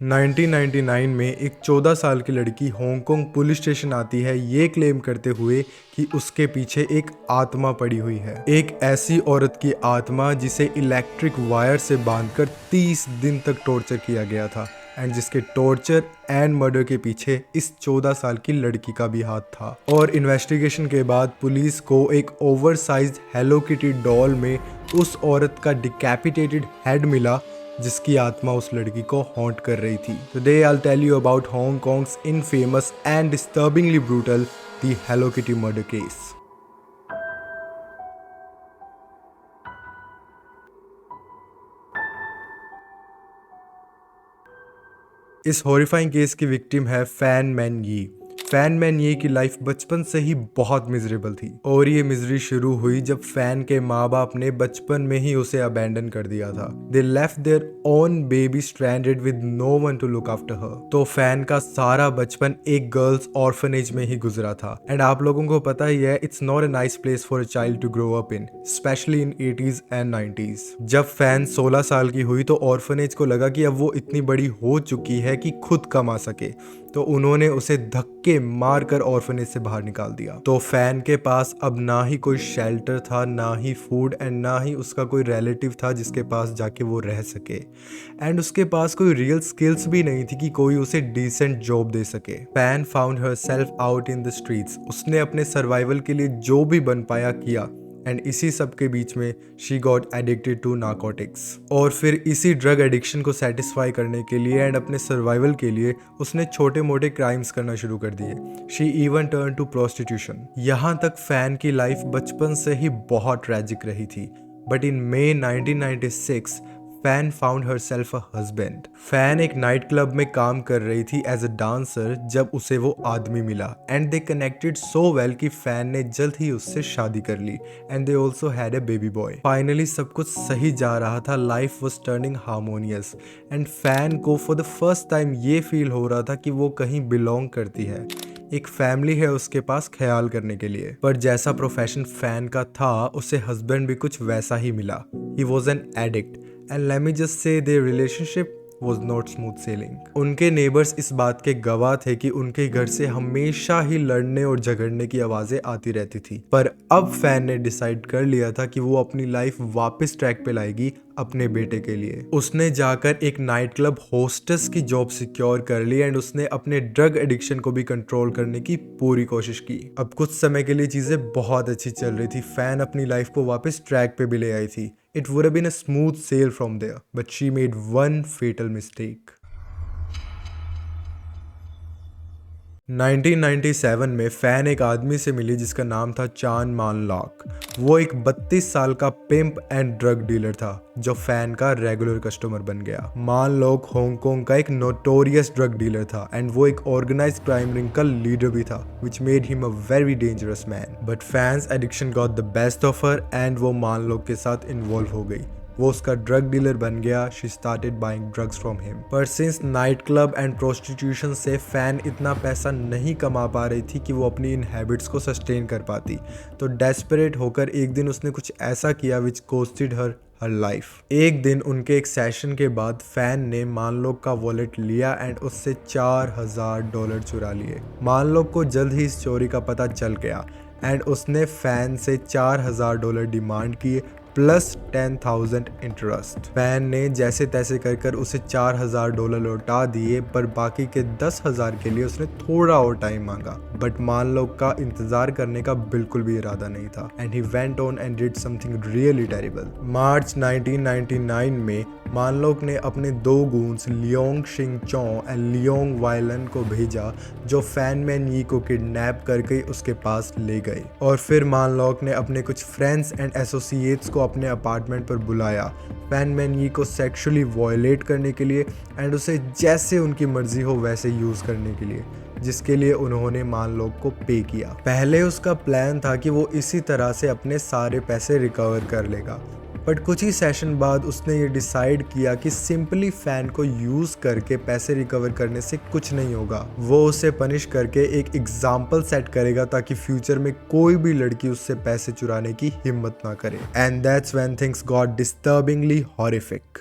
1999 में एक 14 साल की लड़की हांगकांग पुलिस स्टेशन आती है ये क्लेम करते हुए कि उसके पीछे एक आत्मा पड़ी हुई है। एक ऐसी औरत की आत्मा जिसे इलेक्ट्रिक वायर से बांधकर 30 दिन तक टॉर्चर किया गया था एंड जिसके टॉर्चर एंड मर्डर के पीछे इस 14 साल की लड़की का भी हाथ था। और इन्वेस्टिगेशन के बाद पुलिस को एक ओवरसाइज्ड हेलो किटी डॉल में उस औरत का डिकैपिटेटेड हेड मिला जिसकी आत्मा उस लड़की को हॉन्ट कर रही थी। Today I will tell you about Hong Kong's infamous and disturbingly brutal the Hello Kitty murder case. इस हॉरिफाइंग केस की विक्टिम है Fan Man Yi. Fan Man Yi की लाइफ बचपन से ही बहुत मिजरेबल थी और ये मिजरी शुरू हुई जब फैन के माँ बाप ने बचपन में ही उसे अबैंडन कर दिया था। They left their own baby stranded with no one to look after her. तो फैन का सारा बचपन एक गर्ल्स ऑर्फनेज में ही गुजरा था एंड आप लोगों को पता ही है it's not a nice place for a child to grow up in, specially in 80s and 90s। जब फैन 16 साल की हुई तो ऑर्फनेज को लगा कि अब वो इतनी बड़ी हो चुकी है कि खुद कमा सके, तो उन्होंने उसे धक्के मारकर ऑर्फनेज से बाहर निकाल दिया। तो फैन के पास अब ना ही कोई शेल्टर था, ना ही फूड एंड ना ही उसका कोई रिलेटिव था जिसके पास जाके वो रह सके एंड उसके पास कोई रियल स्किल्स भी नहीं थी कि कोई उसे डिसेंट जॉब दे सके। Fan found herself out in the streets. उसने अपने सर्वाइवल के लिए जो भी बन पाया किया एंड इसी सब के बीच में she got addicted to narcotics. और फिर इसी ड्रग एडिक्शन को सेटिस्फाई करने के लिए एंड अपने सर्वाइवल के लिए उसने छोटे मोटे क्राइम्स करना शुरू कर दिए। She even turn to prostitution. यहाँ तक फैन की लाइफ बचपन से ही बहुत ट्रेजिक रही थी, but in May 1996 Fan found herself a husband. Fan एक नाइट क्लब में काम कर रही थी एज अ डांसर जब उसे वो आदमी मिला and they connected so well कि फैन ने जल्द ही उससे शादी कर ली and they also had a baby boy. Finally सब कुछ सही जा रहा था, life was turning harmonious and Fan को फॉर द फर्स्ट टाइम ये फील हो रहा था कि वो कहीं बिलोंग करती है, एक फैमिली है उसके पास ख्याल करने के लिए। पर जैसा प्रोफेशन फैन का था उसे हस्बैंड भी कुछ वैसा ही मिला। He was an addict and let me just say their relationship was not smooth sailing। उनके नेबर्स इस बात के गवाह थे कि उनके घर से हमेशा ही लड़ने और झगड़ने की आवाजें आती रहती थी। पर अब फैन ने डिसाइड कर लिया था कि वो अपनी लाइफ वापस ट्रैक पे लाएगी अपने बेटे के लिए। उसने जाकर एक नाइट क्लब होस्टेस की जॉब सिक्योर कर ली एंड उसने अपने ड्रग एडिक्शन को भी कंट्रोल करने की पूरी कोशिश की। अब कुछ समय के लिए चीजें बहुत अच्छी चल रही थी, फैन अपनी लाइफ को वापस ट्रैक पे भी ले आई थी। It would have been a smooth sail from there, but she made one fatal mistake। 1997 में फैन एक आदमी से मिली जिसका नाम था चान मान लॉक। वो एक 32 साल का पिम्प एंड ड्रग डीलर था जो फैन का रेगुलर कस्टमर बन गया। मान लॉक हांगकांग का एक नोटोरियस ड्रग डीलर था एंड वो एक ऑर्गेनाइज्ड क्राइम रिंग का लीडर भी था, which made him a very dangerous man। But fans addiction got the best of her and वो मान लॉक के साथ इन्वॉल्व हो गई। वो उसका ड्रग डीलर बन गया। She started buying drugs from him. पर since night club and prostitution से फैन इतना पैसा नहीं कमा पा रही थी कि वो अपनी इन हैबिट्स को सस्टेन कर पाती, तो डेस्परेट होकर एक दिन उसने कुछ ऐसा किया विच कॉस्टेड हर लाइफ। एक दिन उनके एक सेशन के बाद फैन ने मानलोक का वॉलेट लिया एंड उससे $4000 चुरा लिए। मानलोक को जल्द ही इस चोरी का पता चल गया एंड उसने फैन से $4000 डिमांड किए प्लस 10,000 इंटरेस्ट। फैन ने जैसे तैसे कर उसे $4000 लौटा दिए, पर बाकी के 10,000 के लिए उसने थोड़ा और टाइम मांगा। बट मानलोक का इंतजार करने का बिल्कुल भी इरादा नहीं था and he went on and did something really terrible. March 1999 में मानलोक ने अपने 2 गूंस लियोंग शिंग चौ एंड लियोंग वायलन को भेजा जो फैन मैन यी को किडनैप करके उसके पास ले गए। और फिर मानलोक ने अपने कुछ फ्रेंड्स एंड एसोसिएट्स को अपने अपार्टमेंट पर बुलाया फैन मैन यी को सेक्सुअली वायलेट करने के लिए एंड उसे जैसे उनकी मर्जी हो वैसे यूज करने के लिए, जिसके लिए उन्होंने मानलोक को पे किया। पहले उसका प्लान था कि वो इसी तरह से अपने सारे पैसे रिकवर कर लेगा, बट कुछ ही सेशन बाद उसने ये डिसाइड किया कि सिंपली फैन को यूज करके पैसे रिकवर करने से कुछ नहीं होगा। वो उसे पनिश करके एक एग्जाम्पल सेट करेगा ताकि फ्यूचर में कोई भी लड़की उससे पैसे चुराने की हिम्मत ना करे। And that's when things got disturbingly horrific.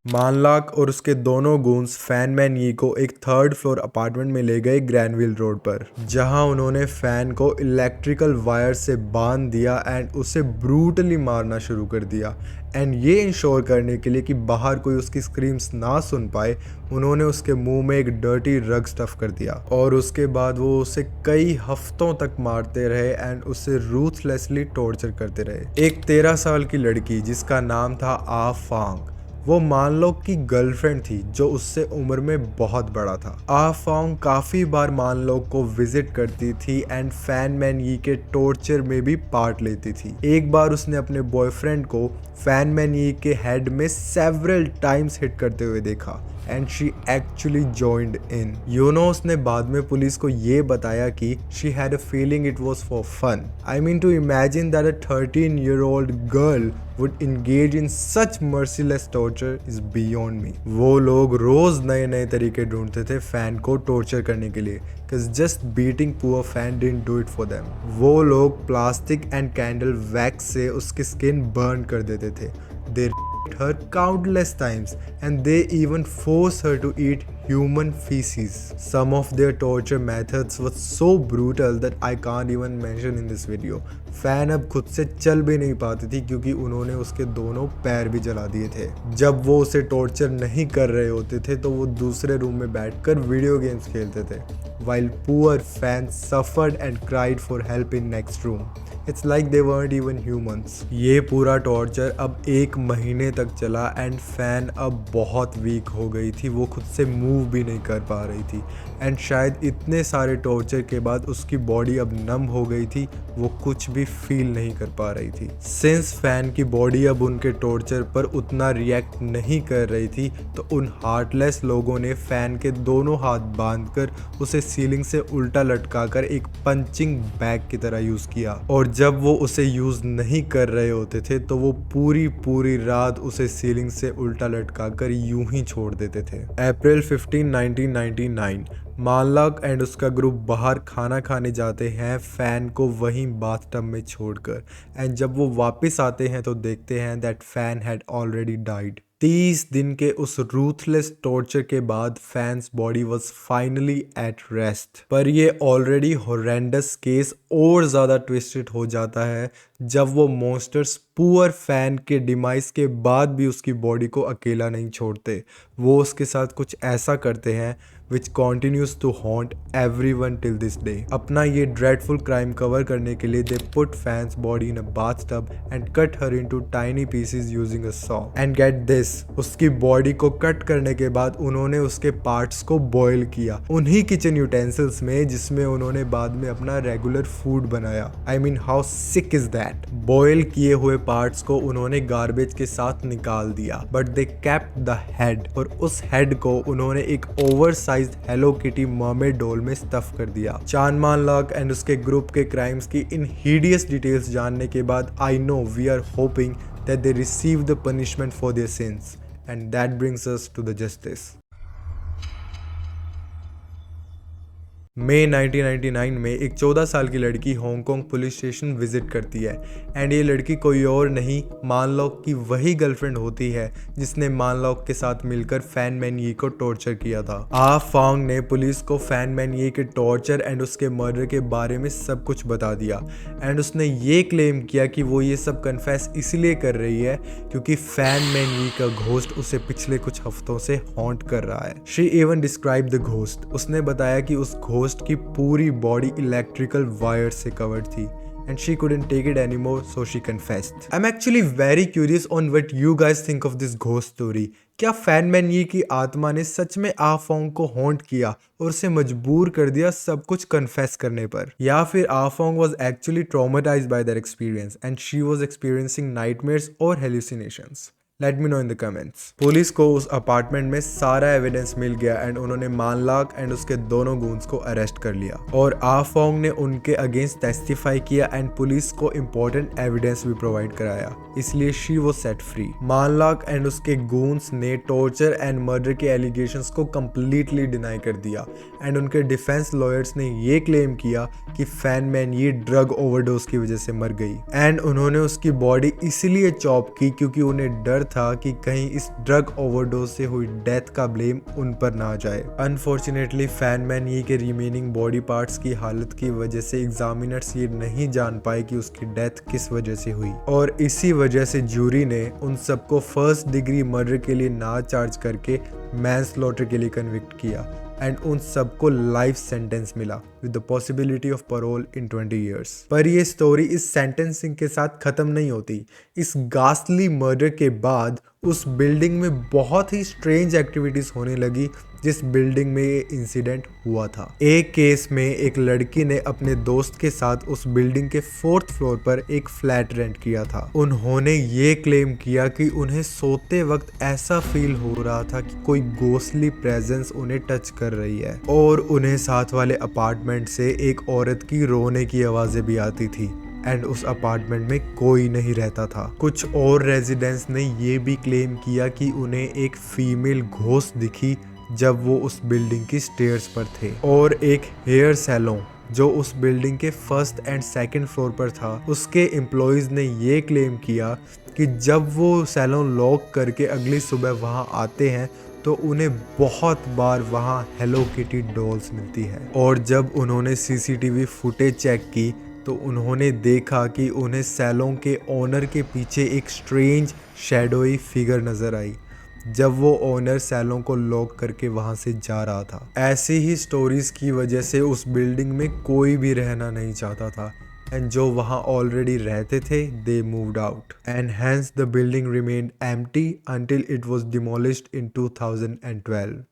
Man Lok और उसके दोनों गूंस फैन मैन यी को एक 3rd फ्लोर अपार्टमेंट में ले गए ग्रैनविल रोड पर, जहां उन्होंने फैन को इलेक्ट्रिकल वायर से बांध दिया एंड उसे ब्रूटली मारना शुरू कर दिया। एंड ये इंश्योर करने के लिए कि बाहर कोई उसकी स्क्रीम्स ना सुन पाए, उन्होंने उसके मुंह में एक डर्टी रग स्टफ कर दिया और उसके बाद वो उसे कई हफ्तों तक मारते रहे एंड उसे रूथलेसली टॉर्चर करते रहे। एक 13 साल की लड़की जिसका नाम था आ फांग, वो मानलोक की गर्लफ्रेंड थी जो उससे उम्र में बहुत बड़ा था। आ फांग काफी बार मानलोक को विजिट करती थी एंड फैन मैन यी के टॉर्चर में भी पार्ट लेती थी। एक बार उसने अपने बॉयफ्रेंड को फैन मैन यी के हेड में सेवरल टाइम्स हिट करते हुए देखा and she actually joined in. उसने बाद में पुलिस को ये बताया कि she had a feeling it was for fun. I mean to imagine that a 13-year-old girl would engage in such merciless torture is beyond me। वो लोग रोज नए नए तरीके ढूंढते थे फैन को टॉर्चर करने के लिए, cause just beating poor fan didn't do it for them। वो लोग प्लास्टिक एंड कैंडल वैक्स से उसकी स्किन बर्न कर देते थे। They raped her countless times and they even forced her to eat human feces। Some of their torture methods were so brutal that I can't even mention in this video। Fan अब खुद से चल भी नहीं पाती थी क्योंकि उन्होंने उसके दोनों पैर भी जला दिए थे। जब वो उसे टॉर्चर नहीं कर रहे होते थे तो वो दूसरे रूम में बैठकर वीडियो गेम्स खेलते थे, while poor fans suffered and cried for help in next room। It's like they weren't even humans। ये पूरा टॉर्चर अब 1 महीने तक चला एंड फैन अब बहुत वीक हो गई थी, वो खुद से मूव भी नहीं कर पा रही थी एंड शायद इतने सारे टॉर्चर के बाद उसकी बॉडी अब नम हो गई थी, वो कुछ भी फील नहीं कर पा रही थी। सिंस फैन की बॉडी अब उनके टॉर्चर पर उतना रिएक्ट नहीं कर रही थी तो उन हार्टलेस लोगों ने फैन के दोनों हाथ बांधकर उसे सीलिंग से उल्टा लटकाकर एक पंचिंग बैग की तरह यूज किया और जब वो उसे यूज नहीं कर रहे होते थे तो वो पूरी रात उसे सीलिंग से उल्टा लटकाकर यूं ही छोड़ देते थे। अप्रैल 15, 1999 मानलाक एंड उसका ग्रुप बाहर खाना खाने जाते हैं फैन को वहीं बाथटब में छोड़कर एंड जब वो वापस आते हैं तो देखते हैं that fan had already died. 30 दिन के उस रूथलेस टॉर्चर के बाद fans body was finally at rest. पर ये ऑलरेडी हॉरेंडस केस और ज़्यादा ट्विस्टेड हो जाता है जब वो मॉन्स्टर्स पुअर फैन के डिमाइस के बाद भी उसकी बॉडी को अकेला नहीं छोड़ते। वो उसके साथ कुछ ऐसा करते हैं which continues to haunt everyone till this day। अपना ये dreadful crime कवर करने के लिए they put Fan's body in a bathtub and cut her into tiny pieces using a saw। And get this, उसकी बॉडी को cut करने के बाद उन्होंने उसके पार्ट्स को बॉयल किया उन्हीं किचन यूटेंसिल्स में जिसमें उन्होंने बाद में अपना रेगुलर फूड बनाया। I mean how sick is that? Boil किए हुए पार्ट्स को उन्होंने गार्बेज के साथ निकाल दिया but they kept the head और उस हेड को उन्होंने एक oversize Hello Kitty mermaid doll में स्टफ कर दिया। चान मानलाक एंड उसके ग्रुप के क्राइम्स की इन हीडियस डिटेल्स जानने के बाद I know we are hoping that they receive the punishment for their sins and that brings us to the justice. May 1999 में एक 14 साल की लड़की हांगकांग पुलिस स्टेशन विजिट करती है एंड ये लड़की कोई और नहीं मानलॉक की वही गर्लफ्रेंड होती है जिसने मानलॉक के साथ मिलकर फैन मैन यी को टॉर्चर किया था। आ फांग ने पुलिस को फैन मैन यी के टॉर्चर एंड उसके मर्डर के बारे में सब कुछ बता दिया एंड उसने ये क्लेम किया कि वो ये सब कन्फेस इसलिए कर रही है क्योंकि फैन मैन यी का घोस्ट उसे पिछले कुछ हफ्तों से हॉन्ट कर रहा है। She even describe the ghost. उसने बताया कि उस घोस्ट की पूरी बॉडी इलेक्ट्रिकल वायर से कवर्ड थी and she couldn't take it anymore so she confessed। I'm actually very curious on what you guys think of this ghost story। क्या fan Man यी की आत्मा ने सच में आ फोंग को हॉन्ट किया और उसे मजबूर कर दिया सब कुछ कन्फेस करने पर, या फिर आ Phong was actually traumatized by that experience and she was experiencing nightmares or hallucinations? Let me know in the comments. Police को उस अपार्टमेंट में सारा एविडेंस मिल गया एंड उन्होंने मानलाक एंड उसके दोनों गूंस को अरेस्ट कर लिया और आ फोंग ने उनके अगेंस्ट टेस्टिफाई किया एंड पुलिस को इम्पोर्टेंट एविडेंस भी प्रोवाइड कराया, इसलिए she was set free. Man Lok and उसके गूंस ने टॉर्चर एंड मर्डर के एलिगेशंस को कंप्लीटली डिनाई कर दिया एंड उनके डिफेंस लॉयर्स ने ये क्लेम किया कि फैन मैन ये ड्रग ओवरडोज की वजह से मर गई एंड उन्होंने उसकी बॉडी इसलिए चॉप की क्योंकि उन्हें डर था कि कहीं इस ड्रग ओवरडोज से हुई डेथ का ब्लेम उन पर ना जाए। अनफॉर्चुनेटली फैन मैन ये के रिमेनिंग बॉडी पार्ट्स की हालत की वजह से एग्जामिनर्स ये नहीं जान पाए कि उसकी डेथ किस वजह से हुई और इसी वजह से जूरी ने उन सबको फर्स्ट डिग्री मर्डर के लिए ना चार्ज करके मैनस्लॉटर के लिए कन्विक्ट किया एंड उन सबको लाइफ सेंटेंस मिला with the possibility of parole in 20 years. पर ये स्टोरी इस सेंटेंसिंग के साथ खत्म नहीं होती। इस गास्टली मर्डर के बाद उस बिल्डिंग में बहुत ही स्ट्रेंज एक्टिविटीज होने लगी जिस बिल्डिंग में ये इंसिडेंट हुआ था। एक केस में एक लड़की ने अपने दोस्त के साथ उस बिल्डिंग के 4th फ्लोर पर एक फ्लैट रेंट किया था। उन्होंने ये क्लेम किया कि उन्हें सोते वक्त ऐसा फील हो रहा था कि कोई गोस्टली प्रेजेंस उन्हें टच कर रही है और उन्हें साथ वाले अपार्टमेंट से एक औरत की रोने की आवाजें भी आती थी एंड उस अपार्टमेंट में कोई नहीं रहता था। कुछ और रेजिडेंट्स ने ये भी क्लेम किया कि उन्हें एक फीमेल घोस्ट दिखी जब वो उस बिल्डिंग की स्टेयर्स पर थे और एक हेयर सैलून जो उस बिल्डिंग के 1st एंड 2nd फ्लोर पर था उसके एम्प्लॉयज ने ये क्लेम किया कि जब वो सैलून लॉक करके अगली सुबह वहाँ आते हैं तो उन्हें बहुत बार वहाँ हेलो किटी डॉल्स मिलती है और जब उन्होंने सीसीटीवी फुटेज चेक की तो उन्होंने देखा कि उन्हें सैलून के ओनर के पीछे एक स्ट्रेंज शैडोई फिगर नजर आई जब वो ओनर सैलून को लॉक करके वहां से जा रहा था। ऐसी ही स्टोरीज की वजह से उस बिल्डिंग में कोई भी रहना नहीं चाहता था एंड जो वहां ऑलरेडी रहते थे they moved out and hence the building remained empty until it was demolished in 2012।